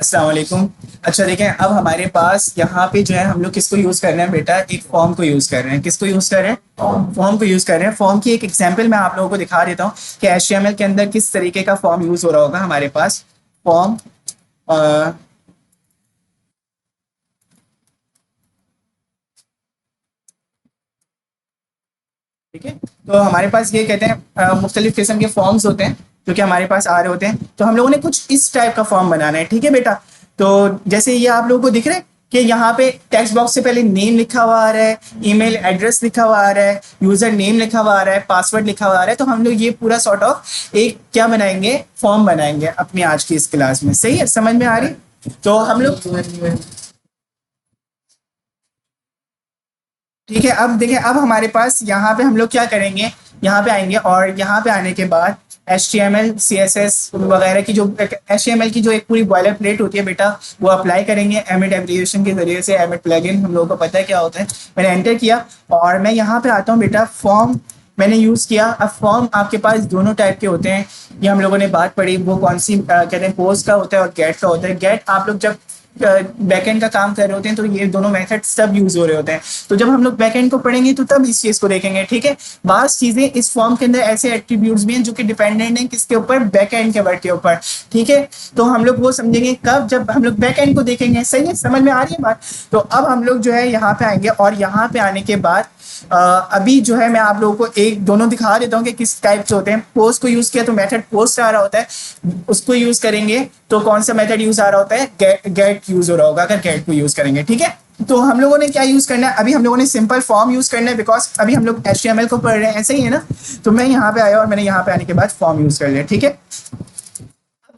अस्सलाम वालेकुम। अच्छा देखें, अब हमारे पास यहाँ पे जो है हम लोग किसको यूज़ कर रहे हैं बेटा, एक फॉर्म को यूज़ कर रहे हैं। किसको यूज़ कर रहे हैं? फॉर्म को यूज़ कर रहे हैं। फॉर्म की एक एग्जांपल मैं आप लोगों को दिखा देता हूँ कि एचटीएमएल के अंदर किस तरीके का फॉर्म यूज़ हो रहा होगा हमारे पास। फॉर्म ठीक है, तो हमारे पास ये कहते हैं मुख्तलिफ किस्म के फॉर्म्स होते हैं जो कि हमारे पास आ रहे होते हैं। तो हम लोगों ने कुछ इस टाइप का फॉर्म बनाना है, ठीक है बेटा। तो जैसे ये आप लोगों को दिख रहा है कि यहाँ पे टेक्स्ट बॉक्स से पहले नेम लिखा हुआ आ रहा है, ईमेल एड्रेस लिखा हुआ आ रहा है, यूजर नेम लिखा हुआ आ रहा है, पासवर्ड लिखा हुआ आ रहा है। तो हम लोग ये पूरा सॉर्ट ऑफ एक क्या बनाएंगे, फॉर्म बनाएंगे अपनी आज की इस क्लास में। सही है, समझ में आ रही? तो हम लोग ठीक है, अब देखिए, अब हमारे पास यहाँ पे हम लोग क्या करेंगे, यहाँ पे आएंगे और यहाँ पे आने के बाद HTML CSS वगैरह की जो HTML की जो एक पूरी बॉयलर प्लेट होती है बेटा, वो अप्लाई करेंगे एमिट एब्रिविएशन के जरिए से। एमिट प्लगइन हम लोगों को पता है क्या होता है। मैंने एंटर किया और मैं यहाँ पे आता हूँ बेटा, फॉर्म मैंने यूज़ किया। अब फॉर्म आपके पास दोनों टाइप के होते हैं, ये हम लोगों ने बात पढ़ी। वो कौन सी कहते हैं, पोस्ट का होता है और गेट का होता है। गेट आप लोग जब बैकएंड का काम कर रहे होते हैं तो ये दोनों मेथड सब यूज हो रहे होते हैं। तो जब हम लोग बैकएंड को पढ़ेंगे तो तब इस चीज को देखेंगे, ठीक है। बात चीजें इस फॉर्म के अंदर ऐसे एट्रीब्यूट्स भी हैं जो कि डिपेंडेंट हैं किसके ऊपर, बैकएंड के वर्ड के ऊपर, ठीक है। तो हम लोग वो समझेंगे कब, जब हम लोग बैकएंड को देखेंगे। सही है, समझ में आ रही है बात? तो अब हम लोग जो है यहाँ पे आएंगे और यहाँ पे आने के बाद अभी जो है मैं आप लोगों को एक दोनों दिखा देता हूँ कि किस टाइप से होते हैं। पोस्ट को यूज किया तो मेथड पोस्ट आ रहा होता है, उसको यूज करेंगे तो कौन सा मेथड यूज आ रहा होता है, गेट यूज हो रहा होगा अगर गेट को यूज करेंगे, ठीक है। तो हम लोगों ने क्या यूज करना है, अभी हम लोगों ने सिंपल फॉर्म यूज करना है बिकॉज अभी हम लोग HTML को पढ़ रहे हैं, ऐसे ही है ना। तो मैं यहाँ पे आया और मैंने यहाँ पे आने के बाद फॉर्म यूज कर लिया, ठीक है।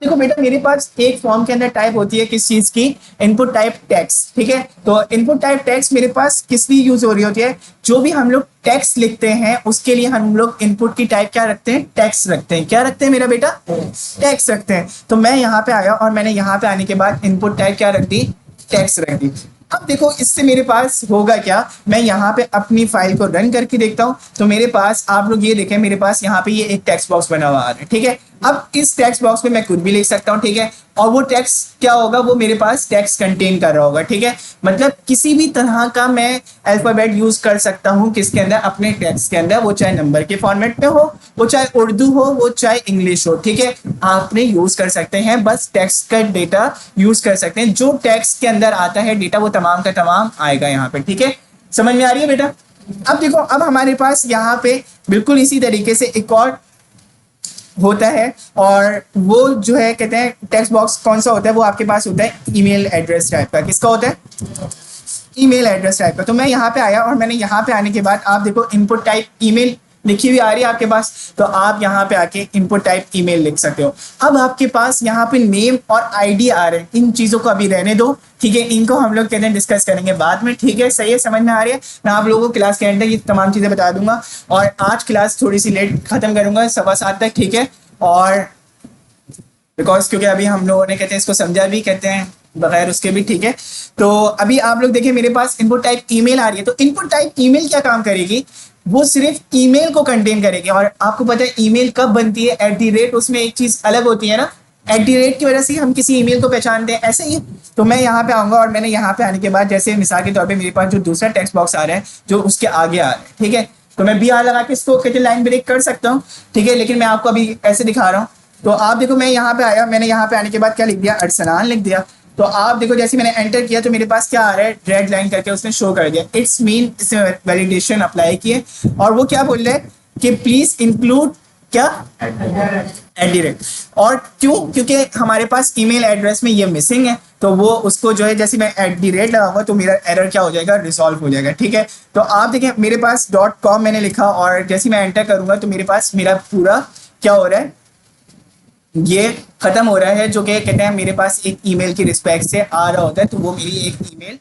देखो बेटा, मेरे पास एक फॉर्म के अंदर टाइप होती है किस चीज की, इनपुट टाइप टेक्स्ट, ठीक है। तो इनपुट टाइप टेक्स्ट मेरे पास किस लिए यूज हो रही होती है, जो भी हम लोग टेक्स्ट लिखते हैं उसके लिए हम लोग इनपुट की टाइप क्या रखते हैं, टेक्स्ट रखते हैं। क्या रखते हैं मेरा बेटा, टेक्स्ट रखते हैं। तो मैं यहाँ पे आया और मैंने यहाँ पे आने के बाद इनपुट टाइप क्या रख दी, टेक्स्ट रख दी। अब देखो इससे मेरे पास होगा क्या, मैं यहाँ पे अपनी फाइल को रन करके देखता हूँ तो मेरे पास आप लोग ये देखें, मेरे पास यहाँ पे ये एक टेक्स्ट बॉक्स बना हुआ है, ठीक है। अब इस टेक्स्ट बॉक्स में मैं कुछ भी लिख सकता हूँ, ठीक है। और वो टेक्स्ट क्या होगा, वो मेरे पास टेक्स्ट कंटेन कर रहा होगा, ठीक है। मतलब किसी भी तरह का मैं अल्फाबेट यूज कर सकता हूँ किसके अंदर, अपने टेक्स्ट के अंदर। वो चाहे नंबर के फॉर्मेट में हो, वो चाहे उर्दू हो, वो चाहे इंग्लिश हो, ठीक है। आपने यूज कर सकते हैं, बस टेक्स्ट का डेटा यूज कर सकते हैं। जो टेक्स्ट के अंदर आता है डेटा वो तमाम का तमाम आएगा यहाँ पे, ठीक है। समझ में आ रही है बेटा? अब देखो, अब हमारे पास यहाँ पे बिल्कुल इसी तरीके से एक और होता है और वो जो है कहते हैं टेक्स्ट बॉक्स कौन सा होता है, वो आपके पास होता है ईमेल एड्रेस टाइप का। किसका होता है, ईमेल एड्रेस टाइप का। तो मैं यहाँ पे आया और मैंने यहाँ पे आने के बाद आप देखो इनपुट टाइप ईमेल लिखी हुई आ रही है आपके पास, तो आप यहाँ पे आके इनपुट टाइप ईमेल लिख सकते हो। अब आपके पास यहाँ पे नेम और आईडी आ रहे हैं, इन चीजों को अभी रहने दो, ठीक है। इनको हम लोग कहते हैं डिस्कस करेंगे बाद में, ठीक है। सही है, समझ में आ रही है? मैं आप लोगों को क्लास के एंड तक ये तमाम चीजें बता दूंगा और आज क्लास थोड़ी सी लेट खत्म करूंगा, 7:15 तक, ठीक है। और बिकॉज क्योंकि अभी हम लोगों ने कहते हैं इसको समझा भी, कहते हैं बगैर उसके भी, ठीक है। तो अभी आप लोग देखिए मेरे पास इनपुट टाइप ईमेल आ रही है। तो इनपुट टाइप ईमेल क्या काम करेगी, वो सिर्फ ईमेल को कंटेन करेगी। और आपको पता है ईमेल कब बनती है, @ उसमें एक चीज अलग होती है ना, @ की वजह से हम किसी ईमेल को पहचानते हैं, ऐसे ही। तो मैं यहाँ पे आऊंगा और मैंने यहाँ पे आने के बाद जैसे मिसाल के तौर पे मेरे पास जो दूसरा टेक्स्ट बॉक्स आ रहा है जो उसके आगे आ रहा है, ठीक है। तो मैं BR लगा के इसको कहते लाइन ब्रेक कर सकता हूँ, ठीक है। लेकिन मैं आपको अभी ऐसे दिखा रहा हूँ। तो आप देखो मैं यहाँ पे आया, मैंने यहाँ पे आने के बाद क्या लिख दिया, अरसलान लिख दिया। तो आप देखो जैसे मैंने एंटर किया तो मेरे पास क्या आ रहा है, रेड लाइन करके उसने शो कर दिया। इट्स मीन इसने वैलिडेशन अप्लाई किए और वो क्या बोल रहे हैं कि प्लीज इंक्लूड क्या, @ और क्यों, क्योंकि हमारे पास ईमेल एड्रेस में ये मिसिंग है। तो वो उसको जो है जैसे मैं @ लगाऊंगा तो मेरा एरर क्या हो जाएगा, रिजॉल्व हो जाएगा, ठीक है। तो आप देखें मेरे पास .com मैंने लिखा और जैसे मैं एंटर करूंगा तो मेरे पास मेरा पूरा क्या हो रहा है, ये खत्म हो रहा है। जो कि कहते हैं मेरे पास एक ईमेल की रिस्पेक्ट से आ रहा होता है, तो वो मेरी एक ईमेल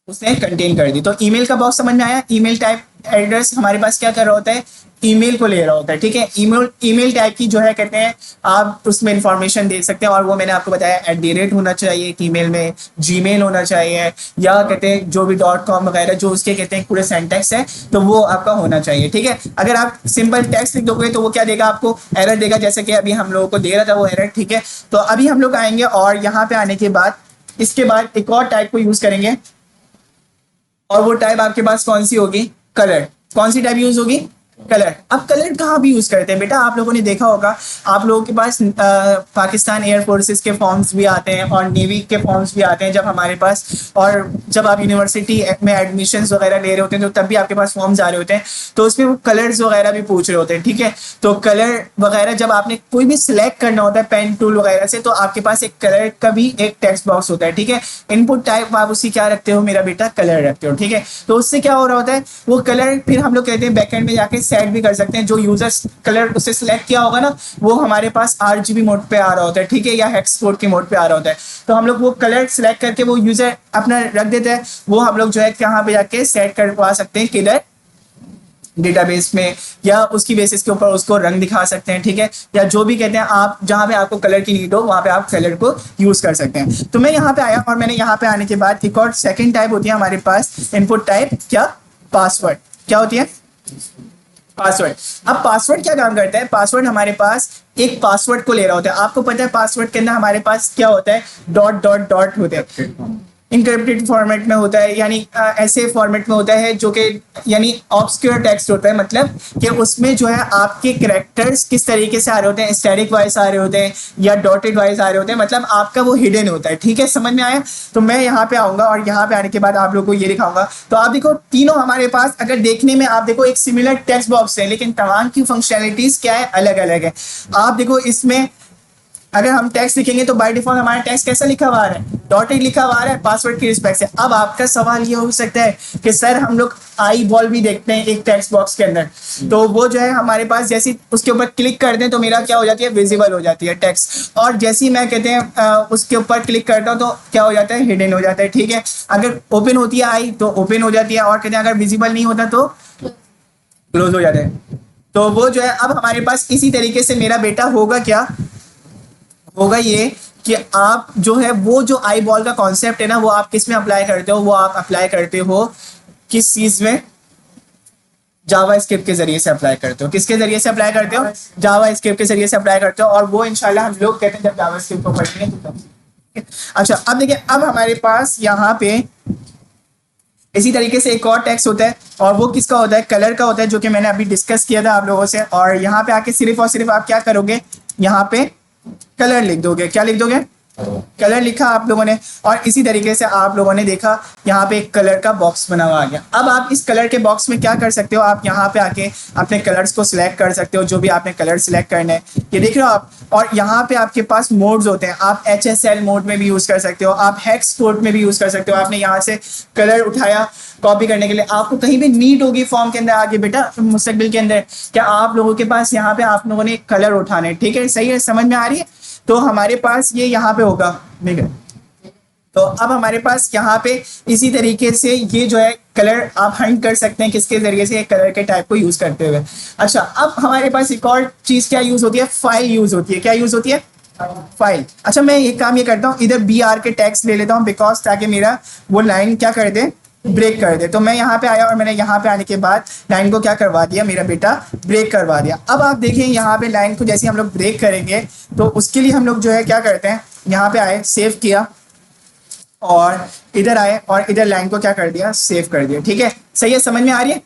उसने कंटेन कर दी। तो ईमेल का बॉक्स समझ में आया। ईमेल टाइप एड्रेस हमारे पास क्या कर रहा होता है, ईमेल को ले रहा होता है, ठीक है। ईमेल टाइप की जो है कहते हैं आप उसमें इंफॉर्मेशन दे सकते हैं, और वो मैंने आपको बताया @ होना चाहिए एक ईमेल में, जीमेल होना चाहिए, या कहते हैं जो भी .com वगैरह जो उसके कहते हैं पूरे सेंटेक्स है तो वो आपका होना चाहिए, ठीक है। अगर आप सिंपल टेक्स्ट लिख दोगे तो वो क्या देगा, आपको एरर देगा, जैसे कि अभी हम लोगों को दे रहा था वो एरर, ठीक है। तो अभी हम लोग आएंगे और यहाँ पे आने के बाद इसके बाद एक और टाइप को यूज करेंगे, और वो टाइप आपके पास कौन सी होगी, कलर। कौन सी टाइप यूज होगी, कलर। अब कलर कहाँ भी यूज करते हैं बेटा, आप लोगों ने देखा होगा, आप लोगों के पास पाकिस्तान एयर फोर्सेस के फॉर्म्स भी आते हैं और नेवी के फॉर्म्स भी आते हैं जब हमारे पास, और जब आप यूनिवर्सिटी में एडमिशन्स वगैरह ले रहे होते हैं तो तब भी आपके पास फॉर्म्स आ रहे होते हैं, तो उसमें वो कलर्स वगैरह भी पूछ रहे होते हैं, ठीक है। तो कलर वगैरह जब आपने कोई भी सिलेक्ट करना होता है पेन टूल वगैरह से, तो आपके पास एक कलर का भी एक टेक्स्ट बॉक्स होता है, ठीक है। इनपुट टाइप आप उसी क्या रखते हो मेरा बेटा, कलर रखते हो, ठीक है। तो उससे क्या हो रहा होता है, वो कलर फिर हम लोग कहते हैं बैकएंड में जाके सेट भी कर सकते हैं, जो यूजर्स कलर उससे सिलेक्ट किया होगा ना वो हमारे पास RGB मोड पे आ रहा होता है, ठीक है, या हेक्स कोड के मोड पे आ रहा होता है। तो हम लोग वो कलर सिलेक्ट करके वो यूजर अपना रख देते हैं, वो हम लोग जो है कहाँ पे जाके सेट करवा सकते हैं, किधर, डेटाबेस में, या उसकी बेसिस के ऊपर उसको रंग दिखा सकते हैं, ठीक है, या जो भी कहते हैं आप जहाँ पे आपको कलर की नीड हो वहाँ पे आप कलर को यूज कर सकते हैं। तो मैं यहाँ पे आया और मैंने यहाँ पे आने के बाद एक और सेकंड टाइप होती है हमारे पास, इनपुट टाइप, क्या, पासवर्ड। क्या होती है, पासवर्ड। अब पासवर्ड क्या काम करता है, पासवर्ड हमारे पास एक पासवर्ड को ले रहा होता है। आपको पता है पासवर्ड के अंदर हमारे पास क्या होता है, डॉट डॉट डॉट होते हैं, इनक्रिप्टेड फॉर्मेट में होता है, यानी ऐसे फॉर्मेट में होता है जो कि यानी ऑब्सक्योर टेक्स्ट होता है, मतलब कि उसमें जो है आपके कैरेक्टर्स किस तरीके से आ रहे होते हैं, स्टैटिक वाइज आ रहे होते हैं या डॉटेड वाइज आ रहे होते हैं, मतलब आपका वो हिडन होता है, ठीक है, समझ में आया। तो मैं यहाँ पे आऊँगा और यहाँ पे आने के बाद आप लोग को ये दिखाऊंगा। तो आप देखो तीनों हमारे पास अगर देखने में आप देखो एक सिमिलर टेक्स्ट बॉक्स है, लेकिन तमाम की फंक्शनैलिटीज क्या है, अलग अलग है। आप देखो इसमें अगर हम टेक्स्ट लिखेंगे तो बाय डिफॉल्ट हमारा टेक्स्ट कैसा लिखा हुआ है, डॉटेड लिखा हुआ है पासवर्ड की रिस्पेक्ट से। अब आपका सवाल ये हो सकता है कि सर हम लोग आई बॉल भी देखते हैं एक टेक्स्ट बॉक्स के अंदर, तो वो जो है हमारे पास जैसे उसके ऊपर क्लिक कर दें तो मेरा क्या हो जाती है, विजिबल हो जाती है टेक्स्ट, और जैसे ही मैं कहते हैं उसके ऊपर क्लिक करता हूँ तो क्या हो जाता है, हिडन हो जाता है, ठीक है। अगर ओपन होती है आई तो ओपन हो जाती है, और कहते हैं अगर विजिबल नहीं होता तो क्लोज हो जाता है। तो वो जो है अब हमारे पास इसी तरीके से मेरा बेटा होगा, क्या होगा ये कि आप जो है वो जो आई बॉल का कॉन्सेप्ट है ना वो आप किस में अप्लाई करते हो, वो आप अप्लाई करते हो किस चीज में, जावा स्क्रिप्ट के जरिए से अप्लाई करते हो। किसके जरिए से अप्लाई करते हो, जावा स्क्रिप्ट के जरिए से अप्लाई करते हो, और वो इंशाल्लाह हम लोग कहते हैं जब जावा स्क्रिप्ट को पढ़ेंगे तो। अच्छा अब देखिए, अब हमारे पास यहाँ पे इसी तरीके से एक और टेक्स्ट होता है, और वो किसका होता है, कलर का होता है, जो कि मैंने अभी डिस्कस किया था आप लोगों से। और यहाँ पे आके सिर्फ और सिर्फ आप क्या करोगे, यहाँ पे कलर लिख दोगे। क्या लिख दोगे, कलर लिखा आप लोगों ने, और इसी तरीके से आप लोगों ने देखा यहाँ पे एक कलर का बॉक्स बना हुआ आ गया। अब आप इस कलर के बॉक्स में क्या कर सकते हो, आप यहाँ पे आके अपने कलर्स को सिलेक्ट कर सकते हो, जो भी आपने कलर सिलेक्ट करने हैं, ये देख रहे हो आप। और यहाँ पे आपके पास मोड्स होते हैं, आप HSL मोड में भी यूज कर सकते हो, आप हेक्स कोड में भी यूज कर सकते हो। आपने यहाँ से कलर उठाया कॉपी करने के लिए, आपको कहीं भी नीड होगी फॉर्म के अंदर आगे बेटा मुस्तकबिल के अंदर, क्या आप लोगों के पास यहाँ पे आप लोगों ने कलर उठाने, ठीक है, सही है, समझ में आ रही है। तो हमारे पास ये यहाँ पे होगा, ठीक है। तो अब हमारे पास यहाँ पे इसी तरीके से ये जो है कलर आप हंट कर सकते हैं किसके जरिए से, कलर के टाइप को यूज करते हुए। अच्छा अब हमारे पास एक और चीज क्या यूज होती है, फाइल यूज होती है। क्या यूज होती है, फाइल। अच्छा मैं एक काम ये करता हूँ, इधर BR के टैग्स ले लेता हूँ, बिकॉज ताकि मेरा वो लाइन क्या कर दे, ब्रेक कर दे। तो मैं यहाँ पे आया और मैंने यहाँ पे आने के बाद लाइन को क्या करवा दिया, मेरा बेटा ब्रेक करवा दिया। अब आप देखें यहाँ पे लाइन को जैसे हम लोग ब्रेक करेंगे तो उसके लिए हम लोग जो है क्या करते हैं, यहाँ पे आए, सेव किया, और इधर आए और इधर लाइन को क्या कर दिया, सेव कर दिया, ठीक है, सही है, समझ में आ रही है।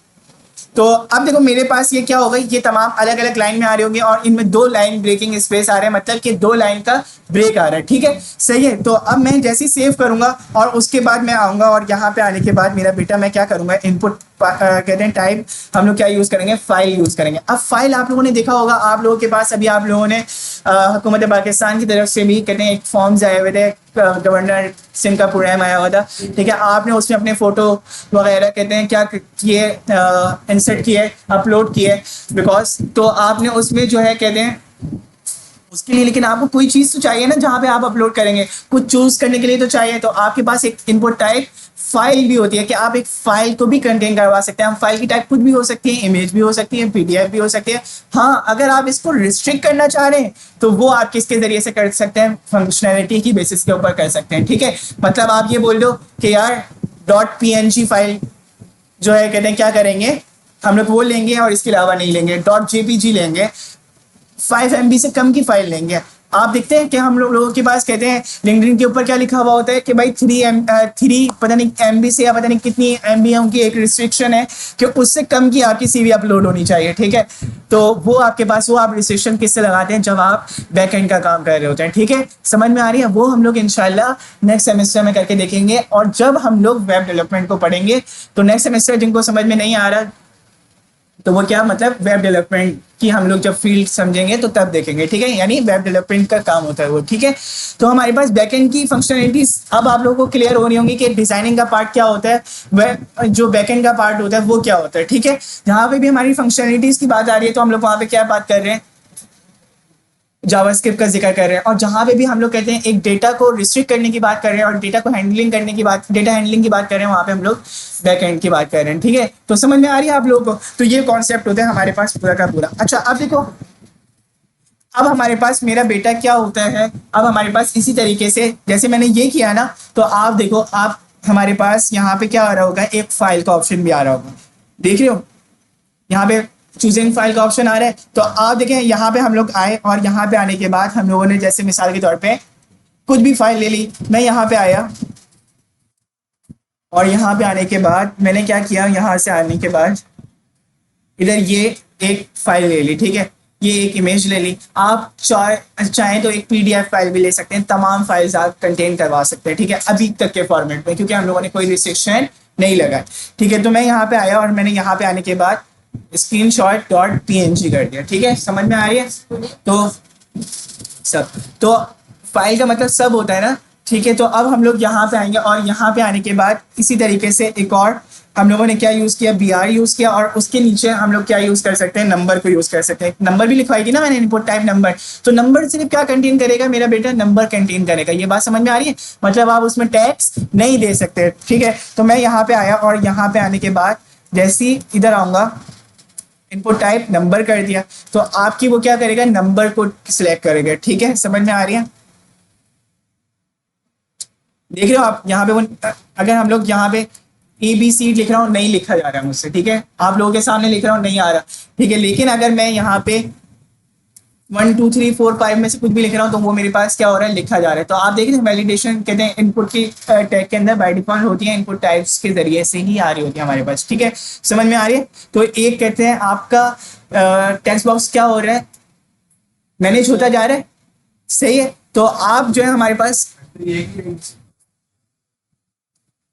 तो अब देखो मेरे पास ये क्या हो गई, ये तमाम अलग अलग लाइन में आ रही होंगी, और इनमें 2 लाइन ब्रेकिंग स्पेस आ रहे हैं, मतलब कि 2 लाइन का ब्रेक आ रहा है, ठीक है, सही है। तो अब मैं जैसे ही सेव करूंगा और उसके बाद मैं आऊंगा, और यहाँ पे आने के बाद मेरा बेटा मैं क्या करूंगा, इनपुट कहते हैं टाइप, हम लोग क्या यूज करेंगे, फाइल यूज करेंगे। अब फाइल आप लोगों ने देखा होगा, आप लोगों के पास अभी आप लोगों ने हुकूमत पाकिस्तान की तरफ से भी कहते हैं एक फॉर्म्स आए हुए थे, गवर्नर सिंह का प्रोग्राम आया हुआ था, ठीक है। आपने उसमें अपने फोटो वगैरह कहते हैं क्या किए, इंसर्ट किए, अपलोड किए, बिकॉज तो आपने उसमें जो है कहते हैं उसके लिए लेकिन आपको कोई चीज तो चाहिए ना जहाँ पे आप अपलोड करेंगे, कुछ चूज करने के लिए तो चाहिए। तो आपके पास एक इनपुट टाइप फाइल भी होती है कि आप एक फाइल को भी कंटेन करवा सकते हैं। हम फाइल की टाइप कुछ भी हो सकती है, इमेज भी हो सकती है, पीडीएफ भी हो सकती है। हाँ, अगर आप इसको रिस्ट्रिक्ट करना चाह रहे हैं तो वो आप किसके जरिए से कर सकते हैं, फंक्शनैलिटी की बेसिस के ऊपर कर सकते हैं। ठीक है, मतलब आप ये बोल दो कि यार डॉट पीएनजी फाइल जो है कहते हैं क्या करेंगे, हम लोग वो लेंगे और इसके अलावा नहीं लेंगे, डॉट जेपीजी लेंगे, 5 MB से कम की फाइल लेंगे। आप देखते हैं कि हम लोगों के पास कहते हैं लिंक्डइन के ऊपर क्या लिखा हुआ होता है कि भाई 3 पता नहीं MB से या पता नहीं कितनी MB की एक रिस्ट्रिक्शन है कि उससे कम की आपकी सीवी अपलोड होनी चाहिए। ठीक है, तो वो आपके पास, वो आप रिस्ट्रिक्शन किससे लगाते हैं, जब आप बैक एंड का काम कर रहे होते हैं। ठीक है, समझ में आ रही है? वो हम लोग इंशाल्लाह नेक्स्ट सेमेस्टर में करके देखेंगे। और जब हम लोग वेब डेवलपमेंट को पढ़ेंगे तो नेक्स्ट सेमेस्टर जिनको समझ में नहीं आ रहा तो वो क्या मतलब वेब डेवलपमेंट की हम लोग जब फील्ड समझेंगे तो तब देखेंगे। ठीक है, यानी वेब डेवलपमेंट का काम होता है वो। ठीक है, तो हमारे पास बैकएंड की फंक्शनलिटीज अब आप लोगों को क्लियर हो रही होंगी कि डिजाइनिंग का पार्ट क्या होता है, वह जो बैकएंड का पार्ट होता है वो क्या होता है। ठीक है, जहाँ पे भी हमारी फंक्शनलिटीज की बात आ रही है तो हम लोग वहाँ पे क्या बात कर रहे हैं, जावास्क्रिप्ट का जिक्र कर रहे हैं। और जहां पे भी हम लोग कहते हैं एक डेटा को रिस्ट्रिक्ट करने की बात कर रहे हैं और डेटा को हैंडलिंग करने की बात, डेटा हैंडलिंग की बात कर रहे हैं, वहां पे हम लोग बैक एंड की बात कर रहे हैं। ठीक है, तो समझ में आ रही है आप लोगों को? तो ये कॉन्सेप्ट होता है हमारे पास पूरा का पूरा। अच्छा, अब देखो, अब हमारे पास मेरा बेटा क्या होता है, अब हमारे पास इसी तरीके से जैसे मैंने ये किया ना, तो आप देखो, आप हमारे पास यहाँ पे क्या आ रहा होगा, एक फाइल का ऑप्शन भी आ रहा होगा, देख रहे हो यहाँ पे चूजिंग फाइल का ऑप्शन आ रहा है। तो आप देखें यहाँ पे हम लोग आए और यहाँ पे आने के बाद हम लोगों ने जैसे मिसाल के तौर पे कुछ भी फाइल ले ली। मैं यहाँ पे आया और यहाँ पे आने के बाद मैंने क्या किया, यहाँ से आने के बाद इधर ये एक फाइल ले ली। ठीक है, ये एक इमेज ले ली। आप चाहें तो एक पीडीएफ फाइल भी ले सकते हैं, तमाम फाइल्स आप कंटेन करवा सकते हैं। ठीक है, अभी तक के फॉर्मेट में, क्योंकि हम लोगों ने कोई रिस्ट्रिक्शन नहीं लगाया। ठीक है, तो मैं यहाँ पे आया और मैंने यहाँ पे आने के बाद screenshot.png कर दिया। ठीक है, समझ में आ रही है? तो सब, तो फाइल का मतलब सब होता है ना। ठीक है, तो अब हम लोग यहाँ पे आएंगे और यहाँ पे आने के बाद इसी तरीके से एक और हम लोगों ने क्या यूज किया, br यूज किया। और उसके नीचे हम लोग क्या यूज कर सकते हैं, नंबर को यूज कर सकते हैं। नंबर भी लिखवाई थी ना मैंने, इनपुट टाइप नंबर। तो नंबर सिर्फ क्या कंटेन करेगा मेरा बेटा, नंबर कंटेन करेगा। ये बात समझ में आ रही है? मतलब आप उसमें टैग्स नहीं दे सकते। ठीक है, तो मैं यहाँ पे आया और यहाँ पे आने के बाद जैसे ही इधर आऊंगा, इनपुट टाइप नंबर कर दिया, तो आपकी वो क्या करेगा, नंबर को सिलेक्ट करेगा। ठीक है, समझ में आ रही है? देख रहे हो आप यहाँ पे वो, अगर हम लोग यहाँ पे ABC लिख रहा हूँ, नहीं लिखा जा रहा है मुझसे। ठीक है, आप लोगों के सामने लिख रहा हूँ, नहीं आ रहा। ठीक है, लेकिन अगर मैं यहाँ पे 1 2 3 4 5 में से कुछ भी लिख रहा हूँ तो वो मेरे पास क्या हो रहा है, लिखा जा रहा है। तो आप देख रहे हैं वैलिडेशन कहते हैं इनपुट की टैग के अंदर बाय डिफॉल्ट होती है, इनपुट टाइप्स के जरिए से ही आ रही होती है हमारे पास। ठीक है, समझ में आ रही है? तो एक कहते हैं आपका टेक्स्ट बॉक्स क्या हो रहा है, मैनेज होता जा रहा है। सही है, तो आप जो है हमारे पास,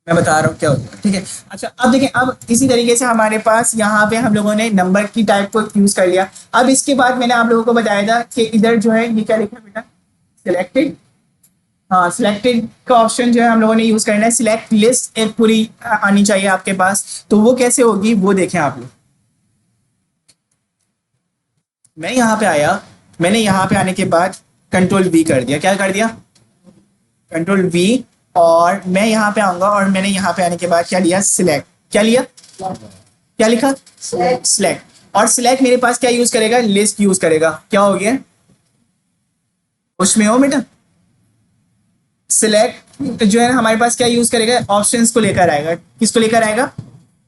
मैं बता रहा हूँ क्या होता है। ठीक है, अच्छा, अब देखिए, अब इसी तरीके से हमारे पास यहाँ पे हम लोगों ने नंबर की टाइप को यूज कर लिया। अब इसके बाद मैंने आप लोगों को बताया था कि इधर जो है ये क्या लिखा है बेटा, सिलेक्टेड। हाँ, सिलेक्टेड का ऑप्शन जो है हम लोगों ने यूज करना है। सिलेक्ट लिस्ट एक पूरी आनी चाहिए आपके पास, तो वो कैसे होगी वो देखें आप लोग। मैं यहाँ पे आया, मैंने यहाँ पे आने के बाद Ctrl+V कर दिया। क्या कर दिया, Ctrl+V। और मैं यहाँ पे आऊंगा और मैंने यहाँ पे आने के बाद क्या लिया, सिलेक्ट। क्या लिया, क्या लिखा, सिलेक्ट। और सिलेक्ट मेरे पास क्या यूज करेगा, लिस्ट यूज करेगा। क्या हो गया, उसमें हो बेटा, सिलेक्ट जो है हमारे पास क्या यूज करेगा, ऑप्शंस को लेकर आएगा। किसको लेकर आएगा,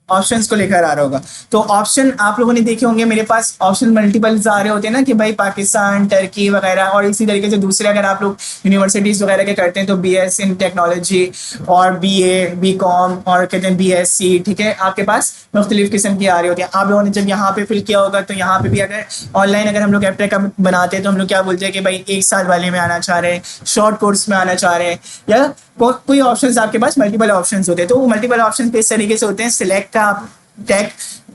ऑप्शंस को लेकर आ रहा होगा। तो ऑप्शन आप लोगों ने देखे होंगे, मेरे पास ऑप्शन मल्टीपल्स आ रहे होते हैं ना कि भाई पाकिस्तान, टर्की वगैरह। और इसी तरीके से दूसरे अगर आप लोग यूनिवर्सिटीज वगैरह के करते हैं तो BS इन टेक्नोलॉजी और BA BCom और कहते हैं BSc। ठीक है, आपके पास मुख्तलिफ किस्म की आ रही होती है। आप लोगों ने जब यहाँ पे फिल किया होगा तो यहाँ पे भी अगर ऑनलाइन अगर हम लोग एप्टेक बनाते हैं तो हम लोग क्या बोलते हैं कि भाई 1 साल वाले में आना चाह रहे हैं, शॉर्ट कोर्स में आना चाह रहे हैं, या कोई ऑप्शंस आपके पास मल्टीपल ऑप्शंस होते हैं। तो वो मल्टीपल ऑप्शंस पे इस तरीके से होते हैं। सिलेक्ट का आप टैग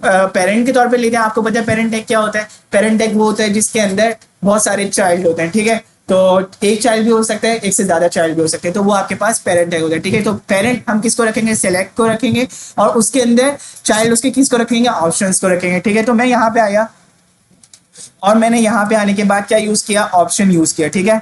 पेरेंट के तौर पे लेते हैं। आपको पता है पेरेंट टैग क्या होता है, पेरेंट टैग वो होता है जिसके अंदर बहुत सारे चाइल्ड होते हैं। ठीक है, तो एक चाइल्ड भी हो सकता है, एक से ज्यादा चाइल्ड भी हो सकते हैं, तो वो आपके पास पेरेंट टैग होता है। ठीक है, तो पेरेंट हम किसको रखेंगे, सिलेक्ट को रखेंगे, और उसके अंदर चाइल्ड उसके किसको रखेंगे, ऑप्शंस को रखेंगे। ठीक है, तो मैं यहाँ पे आया और मैंने यहाँ पे आने के बाद क्या यूज़ किया, ऑप्शन यूज़ किया, ठीक है।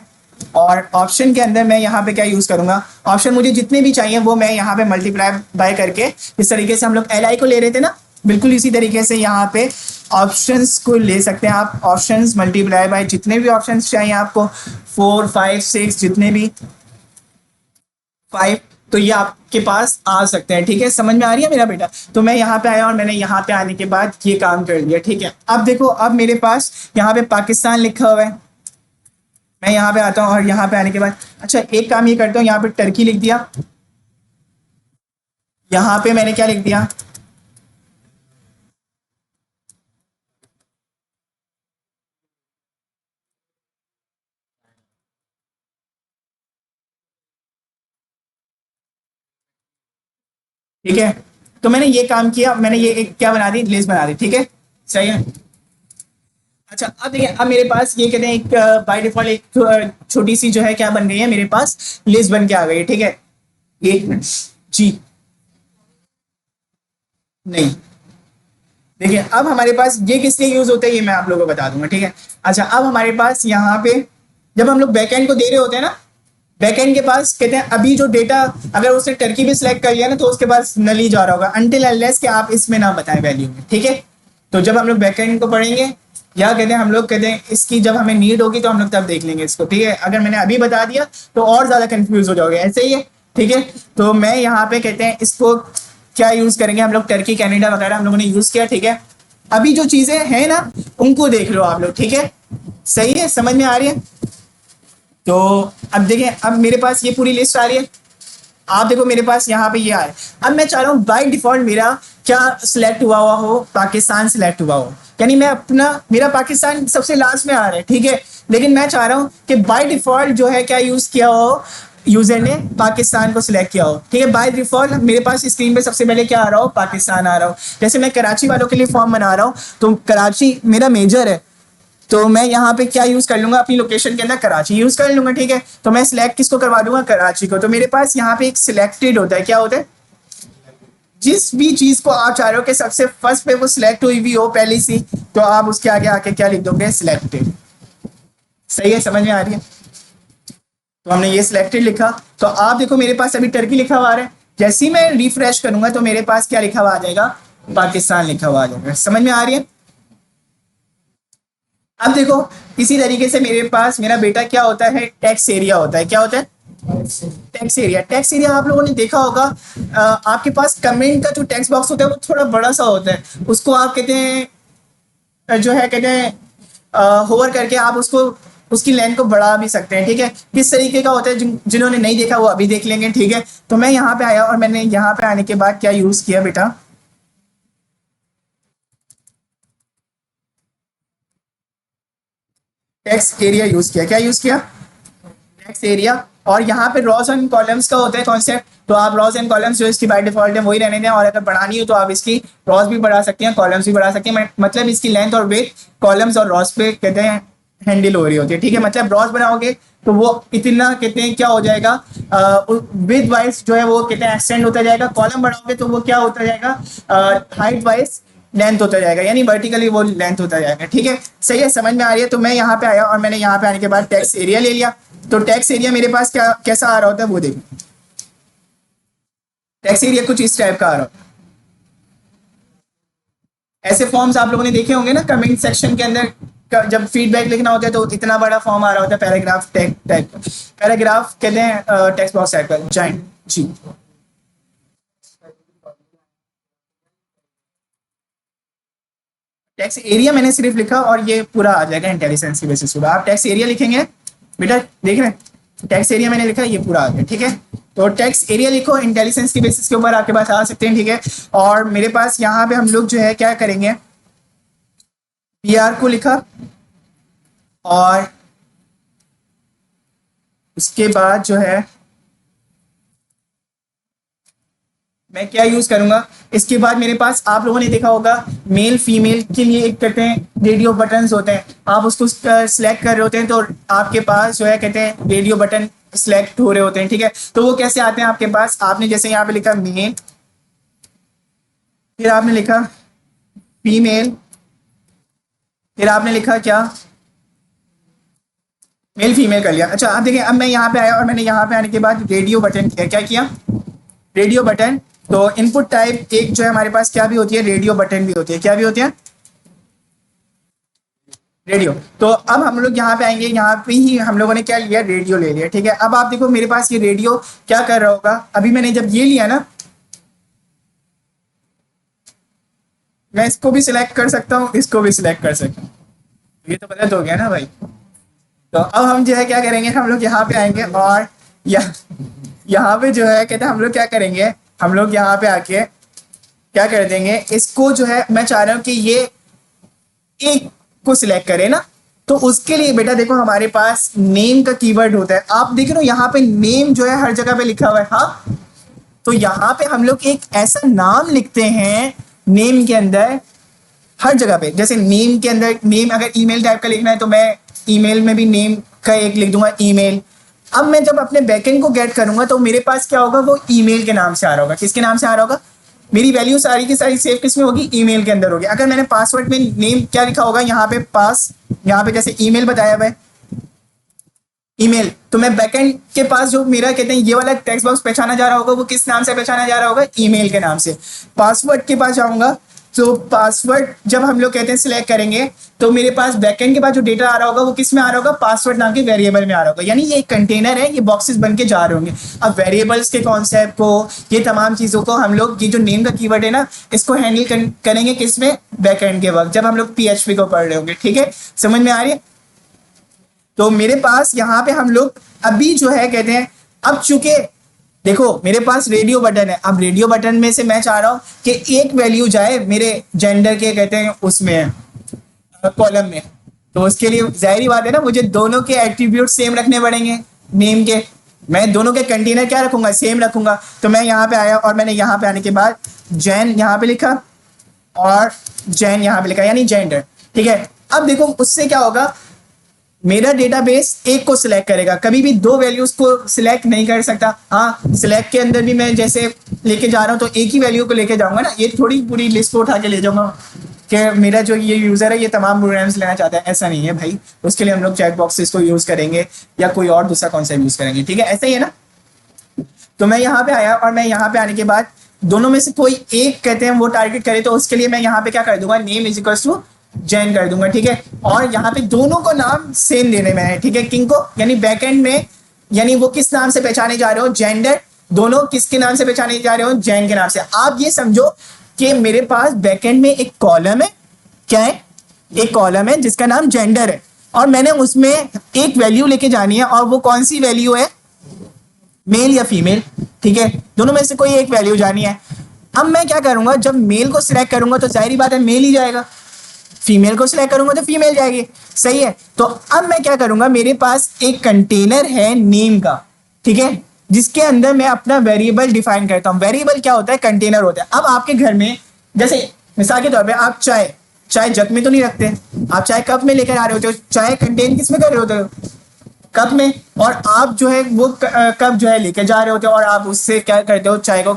और ऑप्शन के अंदर मैं यहाँ पे क्या यूज़ करूँगा, ऑप्शन मुझे जितने भी चाहिए वो मैं यहाँ पे मल्टीप्लाई बाय करके, इस तरीके से हम लोग एल आई को ले रहे थे ना, बिल्कुल इसी तरीके से यहाँ पे ऑप्शंस को ले सकते हैं आप। ऑप्शंस मल्टीप्लाई बाय जितने भी ऑप्शंस चाहिए आपको, 4 5 6 जितने भी 5, तो ये आपके पास आ सकते हैं, ठीक है। समझ में आ रही है मेरा बेटा? तो मैं यहाँ पे आया और मैंने यहाँ पे आने के बाद ये काम कर दिया, ठीक है। अब देखो, अब मेरे पास यहाँ पे पाकिस्तान लिखा हुआ है, मैं यहाँ पे आता हूँ और यहाँ पे आने के बाद, अच्छा एक काम ये करता हूँ, यहाँ पे टर्की लिख दिया, यहाँ पे मैंने क्या लिख दिया, ठीक है। तो मैंने ये काम किया, मैंने ये एक क्या बना दी, लिस्ट बना दी, ठीक है, सही है। अच्छा अब देखिए, अब मेरे पास ये कहते हैं एक बाय डिफॉल्ट एक छोटी सी जो है क्या बन गई है, मेरे पास लिस्ट बन के आ गई है, ठीक है। एक मिनट जी, नहीं, देखिए अब हमारे पास ये किस लिए यूज होता है ये मैं आप लोगों को बता दूंगा, ठीक है। अच्छा अब हमारे पास यहाँ पे जब हम लोग बैकएंड को दे रहे होते हैं ना, बैकएंड के पास कहते हैं अभी जो डेटा, अगर उसने टर्की भी सिलेक्ट कर लिया ना तो उसके पास नल ही जा रहा होगा, अनटिल अनलेस कि आप इसमें ना बताएं वैल्यू में, ठीक है। तो जब हम लोग बैकएंड को पढ़ेंगे, या कहते हैं हम लोग कहते हैं इसकी जब हमें नीड होगी तो हम लोग तब देख लेंगे इसको, ठीक है। अगर मैंने अभी बता दिया तो और ज्यादा कंफ्यूज हो जाओगे, ऐसे ही है, ठीक है। तो मैं यहाँ पे कहते हैं इसको क्या यूज करेंगे हम लोग, टर्की कनाडा वगैरह हम लोगों ने यूज किया, ठीक है। अभी जो चीजें हैं ना उनको देख लो आप लोग, ठीक है, सही है, समझ में आ रही है। तो अब देखें, अब मेरे पास ये पूरी लिस्ट आ रही है, आप देखो मेरे पास यहाँ पे ये आ रहा है। अब मैं चाह रहा हूँ बाय डिफॉल्ट मेरा क्या सिलेक्ट हुआ हो, पाकिस्तान सिलेक्ट हुआ हो, यानी मैं अपना, मेरा पाकिस्तान सबसे लास्ट में आ रहा है, ठीक है। लेकिन मैं चाह रहा हूँ कि बाय डिफॉल्ट जो है क्या यूज किया हो, यूजर ने पाकिस्तान को सिलेक्ट किया हो, ठीक है। बाय डिफॉल्ट मेरे पास स्क्रीन पे सबसे पहले क्या आ रहा हो, पाकिस्तान आ रहा हो। जैसे मैं कराची वालों के लिए फॉर्म बना रहा हूँ, तो कराची मेरा मेजर है, तो मैं यहाँ पे क्या यूज कर लूंगा, अपनी लोकेशन के अंदर कराची यूज कर लूंगा, ठीक है। तो मैं सिलेक्ट किसको करवा दूंगा, कराची को। तो मेरे पास यहाँ पे एक सिलेक्टेड होता है, क्या होता है, जिस भी चीज को आप चाह रहे हो कि सबसे फर्स्ट पे वो सिलेक्ट हुई भी हो पहली सी, तो आप उसके आगे आके क्या लिख दोगे, सिलेक्टेड। सही है, समझ में आ रही है। तो हमने ये सिलेक्टेड लिखा, तो आप देखो मेरे पास अभी टर्की लिखा हुआ आ रहा है, जैसे ही मैं रिफ्रेश करूंगा तो मेरे पास क्या लिखा हुआ आ जाएगा, पाकिस्तान लिखा हुआ आ जाएगा। समझ में आ रही है। अब देखो इसी तरीके से मेरे पास मेरा बेटा क्या होता है, टैक्स एरिया होता है, क्या होता है, टैक्स एरिया। टैक्स एरिया आप लोगों ने देखा होगा, आपके पास कमेंट का जो टेक्स्ट बॉक्स होता है वो थोड़ा बड़ा सा होता है, उसको आप कहते हैं जो है कहते हैं होवर करके आप उसको, उसकी लेंथ को बढ़ा भी सकते हैं, ठीक है। किस तरीके का होता है, जिन्होंने नहीं देखा वो अभी देख लेंगे, ठीक है। तो मैं यहाँ पे आया और मैंने यहाँ पे आने के बाद क्या यूज किया बेटा, टेक्स्ट एरिया यूज किया। क्या यूज किया, टेक्स्ट एरिया। और यहाँ पे रॉज एंड कॉलम्स का होता है कॉन्सेप्ट, तो आप रॉज एंड कॉलम्स जो इसकी बाय डिफॉल्ट है वही रहने दें, और अगर बढ़ानी हो तो आप इसकी रॉज भी बढ़ा सकते हैं, कॉलम्स भी बढ़ा सकते हैं, मतलब इसकी लेंथ और वेट कॉलम्स और रॉज पे कहते हैं हैंडल हो रही होती है, ठीक है। मतलब रॉज बनाओगे तो वो इतना कहते हैं क्या हो जाएगा, विद वाइज जो है वो कहते हैं एक्सटेंड होता जाएगा, कॉलम बढ़ाओगे तो वो क्या होता जाएगा, हाइट वाइज लेंथ होता जाएगा, यानी वर्टिकली वो लेंथ होता जाएगा, ठीक है। सही है, समझ में आ रही है। तो मैं यहाँ पे आया और मैंने यहाँ पे आने के बाद टेक्स्ट एरिया ले लिया, तो टैक्स एरिया मेरे पास क्या कैसा आ रहा होता है वो देखो, टैक्स एरिया कुछ इस टाइप का आ रहा होता है। ऐसे फॉर्म्स आप लोगों ने देखे होंगे ना कमेंट सेक्शन के अंदर, जब फीडबैक लिखना होता है तो इतना बड़ा फॉर्म आ रहा होता है, पैराग्राफ टाइप, पैराग्राफ कहते हैं टेक्स्ट बॉक्स टाइप का, जाइंट जी। टैक्स एरिया मैंने सिर्फ लिखा और ये पूरा आ जाएगा इंटेलिजेंस की बेसिस पे। आप टैक्स एरिया लिखेंगे बेटा, देख रहे हैं टैक्स एरिया मैंने लिखा, ये पूरा आ गया, ठीक है। तो टैक्स एरिया लिखो, इंटेलिजेंस की बेसिस के ऊपर आपके पास आ सकते हैं, ठीक है। और मेरे पास यहाँ पे हम लोग जो है क्या करेंगे, पी आर को लिखा, और उसके बाद जो है मैं क्या यूज करूंगा, इसके बाद मेरे पास आप लोगों ने देखा होगा मेल फीमेल के लिए एक कहते हैं रेडियो बटन होते हैं, आप उसको सिलेक्ट कर रहे होते हैं तो आपके पास जो है कहते हैं रेडियो बटन सिलेक्ट हो रहे होते हैं, ठीक है। तो वो कैसे आते हैं आपके पास, आपने जैसे यहाँ पे लिखा मेल, फिर आपने लिखा फीमेल, फिर आपने लिखा क्या, मेल फीमेल कर लिया। अच्छा अब देखिए, अब मैं यहाँ पे आया और मैंने यहाँ पे आने के बाद रेडियो बटन किया। क्या किया, रेडियो बटन। तो इनपुट टाइप एक जो है हमारे पास क्या भी होती है, रेडियो बटन भी होती है। क्या भी होती है, रेडियो। तो अब हम लोग यहाँ पे आएंगे, यहाँ पे ही हम लोगों ने क्या लिया, रेडियो ले लिया। ठीक है, अब आप देखो मेरे पास ये रेडियो क्या कर रहा होगा। अभी मैंने जब ये लिया ना, मैं इसको भी सिलेक्ट कर सकता हूँ, इसको भी सिलेक्ट कर सकता हूँ। ये तो गलत हो गया ना भाई। तो अब हम जो है क्या करेंगे, हम लोग यहाँ पे आएंगे और यहाँ पे जो है कहते हैं हम लोग क्या करेंगे, हम लोग यहाँ पे आके क्या कर देंगे, इसको जो है मैं चाह रहा हूँ कि ये एक को सिलेक्ट करे ना। तो उसके लिए बेटा देखो हमारे पास नेम का कीवर्ड होता है। आप देख रहे हो यहाँ पे नेम जो है हर जगह पे लिखा हुआ है। हाँ, तो यहाँ पे हम लोग एक ऐसा नाम लिखते हैं नेम के अंदर, हर जगह पे। जैसे नेम के अंदर नेम अगर ईमेल टाइप का लिखना है तो मैं ईमेल में भी नेम का एक लिख दूंगा, ईमेल। अब मैं जब अपने बैकएंड को गेट करूंगा तो मेरे पास क्या होगा, वो ईमेल के नाम से आ रहा होगा। किसके नाम से आ रहा होगा, मेरी वैल्यू सारी की सारी सेव किस में होगी, ईमेल के अंदर होगी। अगर मैंने पासवर्ड में नेम क्या लिखा होगा, यहाँ पे पास, यहाँ पे जैसे ईमेल बताया हुआ है ईमेल, तो मैं बैकएंड के पास जो मेरा कहते हैं ये वाला टेक्स्ट बॉक्स पहचाना जा रहा होगा, वो किस नाम से पहचाना जा रहा होगा, ईमेल के नाम से। पासवर्ड के पास जाऊंगा तो पासवर्ड जब हम लोग कहते हैं सिलेक्ट करेंगे तो मेरे पास बैकएंड के पास जो डेटा आ रहा होगा वो किस में आ रहा होगा, पासवर्ड नाम के वेरिएबल में आ रहा होगा। यानी ये एक कंटेनर है, ये बॉक्सेस बन के जा रहे होंगे। अब वेरिएबल्स के कॉन्सेप्ट को, ये तमाम चीजों को हम लोग, ये जो नेम का कीवर्ड है ना, इसको हैंडल करेंगे किस में, बैकएंड के वक्त, जब हम लोग PHP को पढ़ रहे होंगे। ठीक है, समझ में आ रही है। तो मेरे पास यहाँ पे हम लोग अभी जो है कहते हैं, अब चूंकि देखो मेरे पास रेडियो बटन है, अब रेडियो बटन में से मैं चाह रहा हूं कि एक वैल्यू जाए मेरे जेंडर के कहते हैं उसमें कॉलम में। तो उसके लिए जाहिर बात है ना, मुझे दोनों के एट्रीब्यूट सेम रखने पड़ेंगे नेम के। मैं दोनों के कंटेनर क्या रखूंगा, सेम रखूंगा। तो मैं यहाँ पे आया और मैंने यहाँ पे आने के बाद जैन यहाँ पे लिखा और जैन यहाँ पे लिखा, यानी जेंडर। ठीक है, अब देखो उससे क्या होगा, मेरा डेटाबेस एक को सिलेक्ट करेगा, कभी भी दो वैल्यूज को सिलेक्ट नहीं कर सकता। हाँ, सिलेक्ट के अंदर भी मैं जैसे लेके जा रहा हूँ तो एक ही वैल्यू को लेके जाऊंगा ना, ये थोड़ी पूरी लिस्ट को उठा के ले जाऊंगा कि मेरा जो ये यूजर है ये तमाम प्रोग्राम्स लेना चाहता है। ऐसा नहीं है भाई, उसके लिए हम लोग चेक बॉक्सेस को यूज करेंगे या कोई और दूसरा कॉन्सेप्ट यूज करेंगे। ठीक है, ऐसा ही है ना। तो मैं यहाँ पे आया और मैं यहाँ पे आने के बाद दोनों में से कोई एक कहते हैं वो टारगेट करे, तो उसके लिए मैं यहाँ पे क्या कर दूंगा, name is equal to Jain कर दूंगा। ठीक है, और यहाँ पे दोनों को नाम सेम देने में है। ठीक है, किंग को, यानी बैकएंड में, यानी वो किस नाम से पहचाने जा रहे हो, जेंडर, दोनों किसके नाम से पहचाने जा रहे हो, जैन के नाम से। आप ये समझो कि मेरे पास बैकएंड में एक कॉलम है, क्या है, एक कॉलम है जिसका नाम जेंडर है, और मैंने उसमें एक वैल्यू लेके जानी है, और वो कौन सी वैल्यू है, मेल या फीमेल। ठीक है, दोनों में से कोई एक वैल्यू जानी है। अब मैं क्या करूंगा, जब मेल को सिलेक्ट करूंगा तो जाहिर बात है मेल ही जाएगा, फीमेल को सिलेक्ट करूंगा तो फीमेल जाएगी। सही है, तो अब मैं क्या करूंगा, मेरे पास एक कंटेनर है नेम का, ठीक है, जिसके अंदर मैं अपना वेरिएबल डिफाइन करता हूं। वेरिएबल क्या होता है, कंटेनर होता है। अब आपके घर में जैसे मिसाल के तौर पे आप चाय जग में तो नहीं रखते, आप चाय कप में लेकर आ रहे होते हो। चाय कंटेन किस में कर रहे होते हो, कप में, और आप जो है वो कप जो है लेकर जा रहे होते हो और आप उससे क्या करते हो, चाय को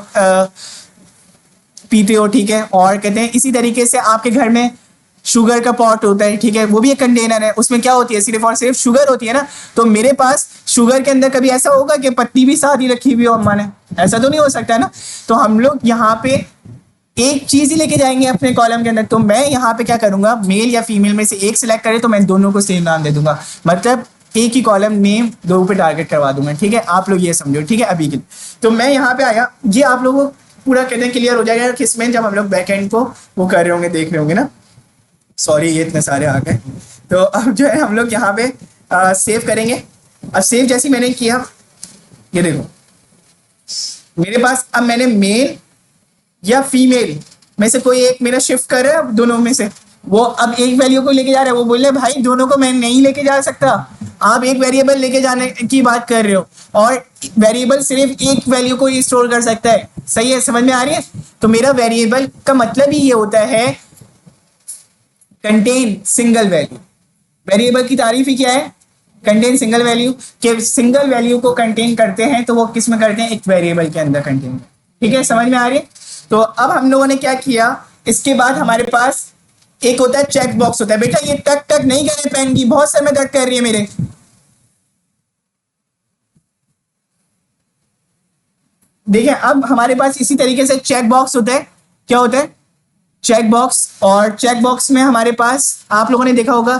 पीते हो। ठीक है, और कहते हैं इसी तरीके से आपके घर में शुगर का पॉट होता है। ठीक है, वो भी एक कंटेनर है, उसमें क्या होती है, सिर्फ और सिर्फ शुगर होती है ना। तो मेरे पास शुगर के अंदर कभी ऐसा होगा कि पत्ती भी साथ ही रखी हुई हो अम्मा ने, ऐसा तो नहीं हो सकता ना। तो हम लोग यहाँ पे एक चीज ही लेके जाएंगे अपने कॉलम के अंदर। तो मैं यहाँ पे क्या करूंगा, मेल या फीमेल में से एक सिलेक्ट करे तो मैं दोनों को सेम नाम दे दूंगा, मतलब एक ही कॉलम नेम दो पे टारगेट करवा दूंगा। ठीक है, आप लोग ये समझो। ठीक है, अभी के लिए तो मैं यहाँ पे आया, ये आप लोगों को पूरा कहते हैं क्लियर हो जाएगा किसमें, जब हम लोग बैकएंड को वो कर रहे होंगे, देख रहे होंगे ना। सॉरी ये इतने सारे आ गए। तो अब जो है हम लोग यहाँ पे सेव करेंगे। अब सेव जैसे मैंने किया, ये देखो मेरे पास अब मैंने मेल या फीमेल में से कोई एक मेरा शिफ्ट कर रहा है, दोनों में से वो अब एक वैल्यू को लेके जा रहा है। वो बोल रहे भाई दोनों को मैं नहीं लेके जा सकता, आप एक वेरिएबल लेके जाने की बात कर रहे हो, और वेरिएबल सिर्फ एक वैल्यू को ही स्टोर कर सकता है। सही है, समझ में आ रही है। तो मेरा वेरिएबल का मतलब ही ये होता है कंटेन सिंगल वैल्यू। वेरिएबल की तारीफ ही क्या है, कंटेन सिंगल वैल्यू, के सिंगल वैल्यू को कंटेन करते हैं तो वो किस में करते हैं, एक वेरिएबल के अंदर कंटेन। ठीक है, समझ में आ रही है। तो अब हम लोगों ने क्या किया, इसके बाद हमारे पास एक होता है चेक बॉक्स होता है। बेटा ये टक टक नहीं करे पेन की, बहुत समय दर्द कर रही है मेरे। देखिए अब हमारे पास इसी तरीके से चेक बॉक्स होता है। क्या होता है? Check box. और चेक बॉक्स में हमारे पास आप लोगों ने देखा होगा,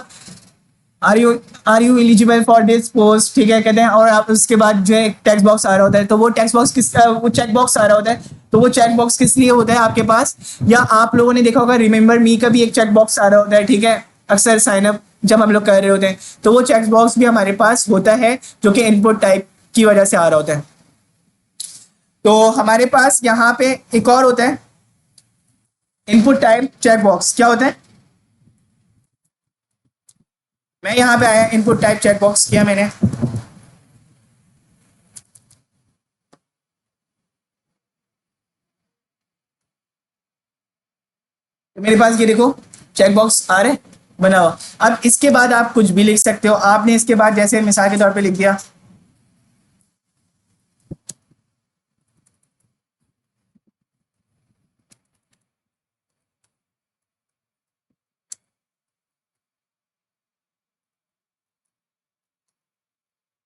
are you are you eligible for this post, ठीक है कहते हैं। और आप उसके बाद जो है टेक्स्ट बॉक्स आ रहा होता है, तो वो टेक्स्ट बॉक्स वो चेक बॉक्स आ रहा होता है, तो वो चेक बॉक्स किस लिए होता है आपके पास? या आप लोगों ने देखा होगा रिमेंबर मी का भी एक चेक बॉक्स आ रहा होता है, ठीक है, अक्सर साइन अप जब हम लोग कर रहे होते हैं, तो वो चेक बॉक्स भी हमारे पास होता है, जो कि इनपुट टाइप की वजह से आ रहा होता है। तो हमारे पास यहाँ पे एक और होता है इनपुट टाइप चेक बॉक्स। क्या होता है? मैं यहाँ पे आया, इनपुट टाइप चेक बॉक्स किया मैंने। तो मेरे पास ये देखो चेक बॉक्स आ रहे बना हुआ। अब इसके बाद आप कुछ भी लिख सकते हो। आपने इसके बाद जैसे मिसाल के तौर पे लिख दिया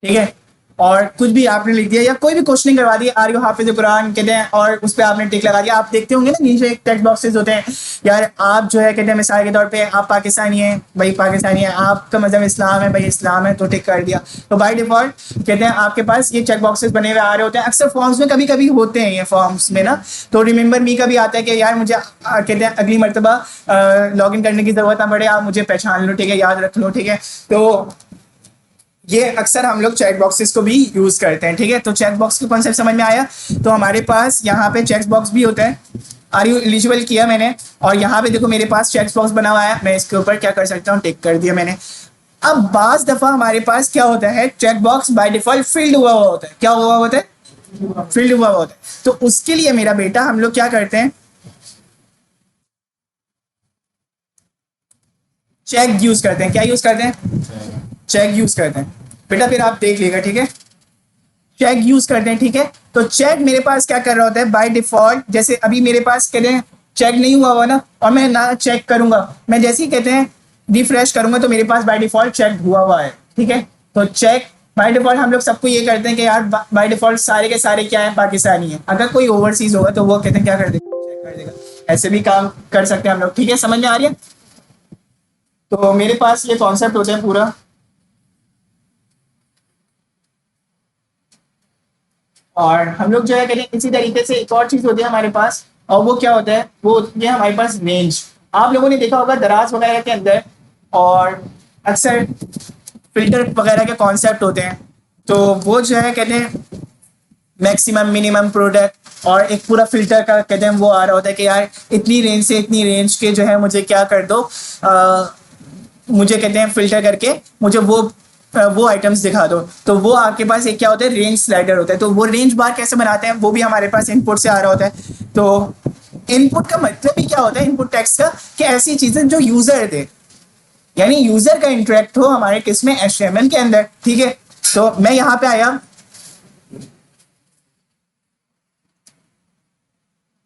ठीक है, और कुछ भी आपने लिख दिया या कोई भी क्वेश्चनिंग करवा दी, आर यू हाफिज कुरान कहते हैं, और उस पर आपने टिक लगा दिया। आप देखते होंगे ना नीचे एक टेक्स्ट बॉक्सेस होते हैं, यार आप जो है कहते हैं मिसाल के तौर पे आप पाकिस्तानी हैं भाई, पाकिस्तानी है, आपका मजहब इस्लाम है भाई, इस्लाम है, तो टिक कर दिया। तो बाय डिफॉल्ट कहते हैं आपके पास ये चेक बॉक्सेस बने हुए आ रहे होते हैं। अक्सर फॉर्म्स में कभी कभी होते हैं ये फॉर्म्स में ना, तो रिमेंबर मी का भी आता है कि यार मुझे कहते हैं अगली मरतबा लॉग इन करने की जरूरत ना पड़े, आप मुझे पहचान लो, ठीक है, याद रख लो, ठीक है। तो ये अक्सर हम लोग चेक बॉक्सेस को भी यूज करते हैं, ठीक है। तो चेक बॉक्स का कॉन्सेप्ट समझ में आया। तो हमारे पास यहाँ पे चेक बॉक्स भी होता है, आर यू एलिजिबल किया मैंने, और यहाँ पे देखो मेरे पास चेक बॉक्स बना हुआ है, मैं इसके ऊपर क्या कर सकता हूँ, टिक कर दिया मैंने। अब बाज दफा हमारे पास क्या होता है, check box by default filled हुआ हुआ होता है। क्या हुआ होता है? फिल्ड हुआ हुआ होता है। तो उसके लिए मेरा बेटा हम लोग क्या करते हैं, चेक यूज करते हैं। क्या यूज करते हैं? चेक यूज करते हैं। बेटा फिर आप देख लीजिएगा, ठीक है, चेक यूज करते हैं, ठीक है। तो चेक मेरे पास क्या कर रहा होता है बाय डिफॉल्ट, जैसे अभी मेरे पास कहते हैं चेक नहीं हुआ हुआ ना, और मैं ना चेक करूंगा, मैं जैसे ही कहते हैं रिफ्रेश करूंगा तो मेरे पास बाय डिफॉल्ट चेक हुआ हुआ है, ठीक है। तो चेक बाय डिफॉल्ट हम लोग सबको ये करते हैं कि यार बाय डिफॉल्ट सारे के सारे क्या है, पाकिस्तानी है। अगर कोई ओवरसीज होगा तो वो कहते हैं क्या कर देगा, चेक कर देगा। ऐसे भी काम कर सकते हैं हम लोग, ठीक है, समझ में आ रही है। तो मेरे पास ये कॉन्सेप्ट होता है पूरा। और हम लोग जो है कहते हैं इसी तरीके से एक और चीज होती है हमारे पास, और वो क्या होता है, वो होती है हमारे पास रेंज। आप लोगों ने देखा होगा दराज वगैरह के अंदर, और अक्सर फिल्टर वगैरह के कॉन्सेप्ट होते हैं। तो वो जो है कहते हैं मैक्सिमम मिनिमम प्रोडक्ट, और एक पूरा फिल्टर का कहते हैं वो आ रहा होता है कि यार इतनी रेंज से इतनी रेंज के जो है मुझे क्या कर दो, मुझे कहते हैं फिल्टर करके मुझे वो आइटम्स दिखा दो। तो वो आपके पास एक क्या होता है, रेंज स्लाइडर होता है। तो वो रेंज बार कैसे बनाते हैं, वो भी हमारे पास इनपुट से आ रहा होता है। तो इनपुट का मतलब ही क्या होता है इनपुट टेक्स्ट का, कि ऐसी चीजें जो यूजर दे, यानी यूजर का इंटरेक्ट हो हमारे किसमें, एचटीएमएल के अंदर, ठीक है। तो मैं यहाँ पे आया,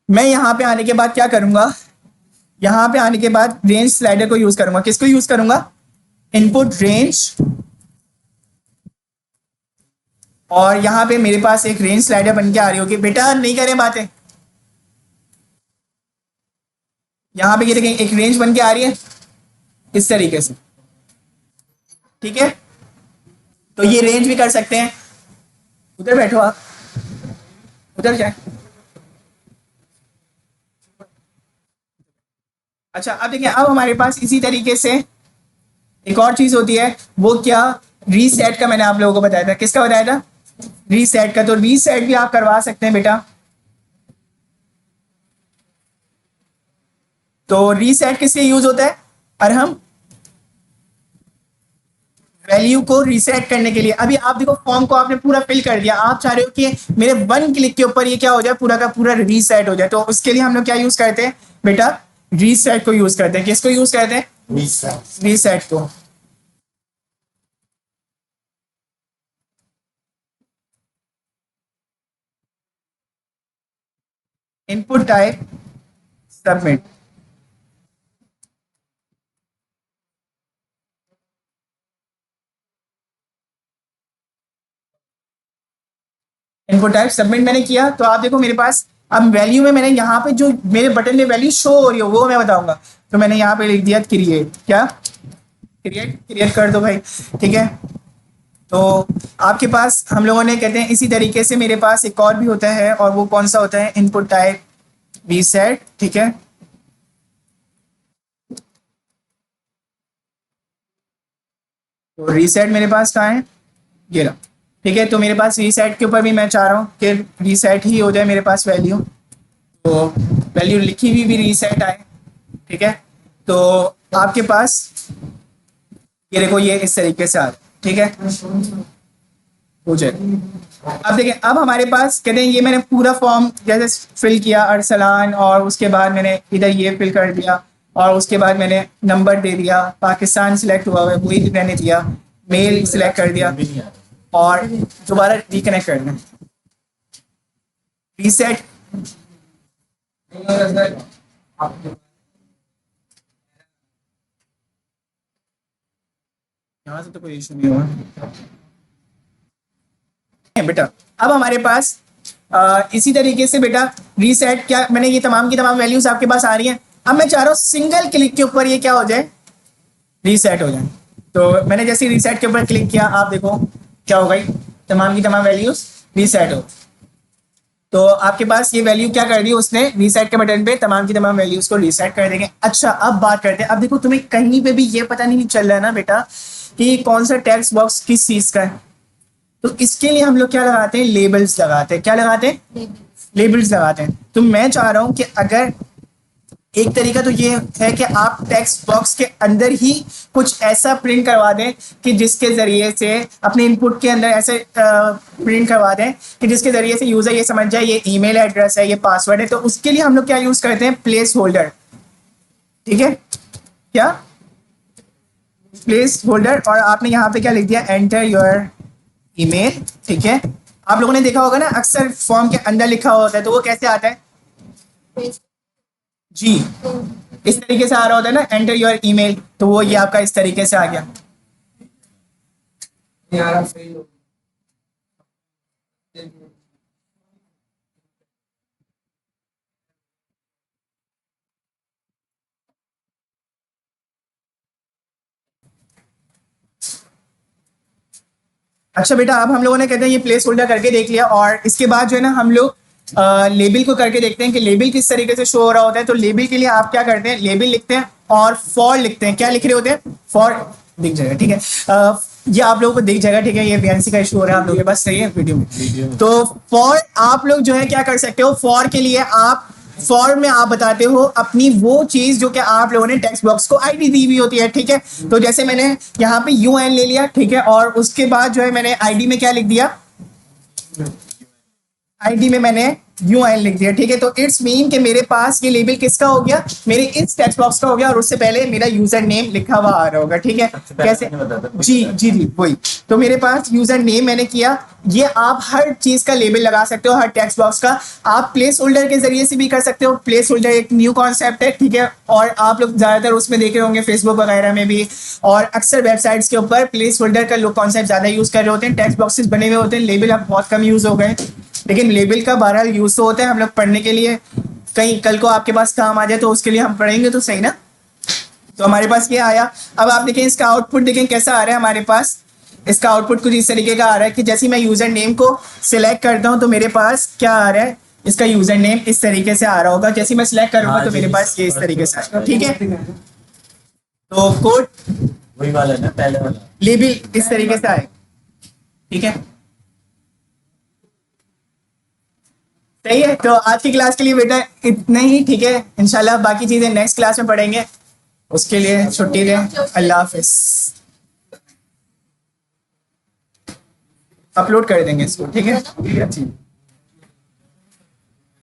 मैं यहाँ पे आने के बाद क्या करूंगा, यहाँ पे आने के बाद रेंज स्लाइडर को यूज करूंगा। किसको यूज करूंगा? Input range. और यहाँ पे मेरे पास एक रेंज स्लाइडर बन के आ रही होगी। बेटा नहीं करें बातें, यहाँ पे ये देखें एक रेंज बन के आ रही है इस तरीके से, ठीक है। तो ये रेंज भी कर सकते हैं। उधर बैठो आप, उधर जाए। अच्छा अब देखिए, अब हमारे पास इसी तरीके से एक और चीज होती है, वो क्या, रीसेट का मैंने आप लोगों को बताया था। किसका बताया था? रीसेट का। तो रीसेट भी आप करवा सकते हैं बेटा। तो रीसेट किस लिए यूज होता है, और हम वैल्यू को रीसेट करने के लिए। अभी आप देखो फॉर्म को आपने पूरा फिल कर दिया, आप चाह रहे हो कि मेरे वन क्लिक के ऊपर ये क्या हो जाए, पूरा का पूरा रीसेट हो जाए। तो उसके लिए हम लोग क्या यूज करते हैं बेटा, रीसेट को यूज करते हैं। किसको यूज करते हैं? रीसेट को। Input type submit. Input type submit मैंने किया, तो आप देखो मेरे पास अब वैल्यू में मैंने यहाँ पे जो मेरे बटन में वैल्यू शो हो रही है वो मैं बताऊंगा। तो मैंने यहाँ पे लिख दिया क्रिएट, क्या क्रिएट, क्रिएट कर दो भाई, ठीक है। तो आपके पास हम लोगों ने कहते हैं इसी तरीके से मेरे पास एक और भी होता है, और वो कौन सा होता है, इनपुट टाइप रीसेट, ठीक है। तो रीसेट मेरे पास कहाँ है, ये रहा, ठीक है। तो मेरे पास रीसेट के ऊपर भी मैं चाह रहा हूँ कि रीसेट ही हो जाए मेरे पास वैल्यू, तो वैल्यू लिखी हुई भी रीसेट आए, ठीक है। तो आपके पास ये देखो ये इस तरीके से आ रहा है, ठीक है, हो जाए। अब देखें, अब हमारे पास कहते हैं ये मैंने पूरा फॉर्म जैसे फिल किया अरसलान, और उसके बाद मैंने इधर ये फिल कर दिया, और उसके बाद मैंने नंबर दे दिया, पाकिस्तान सिलेक्ट हुआ है वही मैंने दिया, मेल सिलेक्ट कर दिया, और दोबारा रिकनेक्ट करना, रीसेट। यहाँ से तो कोई इशू नहीं हुआ बेटा। अब हमारे पास इसी तरीके से बेटा रीसेट, क्या मैंने ये तमाम की तमाम वैल्यूज आपके पास आ रही हैं। अब मैं चाह रहा हूँ सिंगल क्लिक के ऊपर ये क्या हो जाए, रीसेट हो जाए। तो मैंने जैसे रीसेट के ऊपर क्लिक किया, आप देखो क्या हो गई, तमाम की तमाम वैल्यूज रीसेट हो। तो आपके पास ये वैल्यू क्या कर दी उसने, रीसेट के बटन पे तमाम की तमाम वैल्यूज को रीसेट कर देंगे। अच्छा अब बात करते हैं, अब देखो तुम्हें कहीं पे भी ये पता नहीं चल रहा है ना बेटा कि कौन सा टेक्स्ट बॉक्स किस चीज का है, तो इसके लिए हम लोग क्या लगाते हैं, लेबल्स लगाते हैं। क्या लगाते हैं, लेबल्स लगाते हैं। तो मैं चाह रहा हूं कि अगर एक तरीका तो ये है कि आप टेक्स्ट बॉक्स के अंदर ही कुछ ऐसा प्रिंट करवा दें कि जिसके जरिए से अपने इनपुट के अंदर ऐसे प्रिंट करवा दें कि जिसके जरिए से यूजर ये समझ जाए ये ईमेल एड्रेस है, ये पासवर्ड है। तो उसके लिए हम लोग क्या यूज करते हैं, प्लेस होल्डर, ठीक है, क्या प्लेस होल्डर। और आपने यहाँ पे क्या लिख दिया, एंटर योर ईमेल, ठीक है। आप लोगों ने देखा होगा ना अक्सर फॉर्म के अंदर लिखा होता है, तो वो कैसे आता है जी, इस तरीके से आ रहा होता है ना, एंटर योर ईमेल, तो वो ये आपका इस तरीके से आ गया। अच्छा बेटा, अब हम लोगों ने कहते हैं ये प्लेस होल्डर करके देख लिया, और इसके बाद जो है ना हम लोग लेबल को करके देखते हैं कि लेबल किस तरीके से शो हो रहा होता है। तो लेबल के लिए आप क्या करते हैं, लेबल लिखते हैं और फॉर लिखते हैं। क्या लिख रहे होते हैं, फॉर, दिख जाएगा, ठीक है। ये आप लोगों को दिख जाएगा, ठीक है। ये वीएनसी का इशू हो रहा है आप लोगों के पास, सही है वीडियो में। तो फॉर आप लोग जो है क्या कर सकते हो, फॉर के लिए आप फॉर में आप बताते हो अपनी वो चीज जो कि आप लोगों ने टेक्स्ट बॉक्स को आईडी दी हुई होती है, ठीक है। तो जैसे मैंने यहाँ पे यूएन ले लिया, ठीक है, और उसके बाद जो है मैंने आईडी में क्या लिख दिया, आईडी में मैंने यूआईएन लिख दिया, ठीक है। तो इट्स मीन कि मेरे पास ये लेबल किसका हो गया, मेरे इस टेक्स्ट बॉक्स का हो गया, और उससे पहले मेरा यूजर नेम लिखा हुआ आ रहा होगा, ठीक है। कैसे, जी जी जी वही। तो मेरे पास यूजर नेम मैंने किया, ये आप हर चीज का लेबल लगा सकते हो, हर टेक्स्ट बॉक्स का। आप प्लेस होल्डर के जरिए से भी कर सकते हो, प्लेस होल्डर एक न्यू कॉन्सेप्ट है, ठीक है। और आप लोग ज्यादातर उसमें देखे होंगे फेसबुक वगैरह में भी, और अक्सर वेबसाइट्स के ऊपर प्लेस होल्डर का लोग कॉन्सेप्ट ज्यादा यूज कर रहे होते हैं। टेक्स्ट बॉक्सेस बने हुए होते हैं, लेबल अब बहुत कम यूज हो गए, लेकिन लेबल का बहरहाल यूज तो होता है हम लोग पढ़ने के लिए, कहीं कल को आपके पास काम आ जाए तो उसके लिए हम पढ़ेंगे, तो सही ना। तो हमारे पास ये आया। अब आप देखें इसका आउटपुट, देखें कैसा आ रहा है हमारे पास। इसका आउटपुट कुछ इस तरीके का आ रहा है कि जैसे मैं यूजर नेम को सिलेक्ट करता हूँ तो मेरे पास क्या आ रहा है, इसका यूजर नेम इस तरीके से आ रहा होगा। जैसे मैं सिलेक्ट करूंगा तो मेरे पास ये इस तरीके से आएगा, ठीक है। तो कोड वही वाला ना, पहले वाला लेबल इस तरीके से आएगा, ठीक है। सही है। तो आज की क्लास के लिए बेटा इतना ही, ठीक है। इंशाल्लाह बाकी चीजें नेक्स्ट क्लास में पढ़ेंगे, उसके लिए छुट्टी दें। अल्लाह हाफिज। अपलोड कर देंगे इसको, ठीक है जी।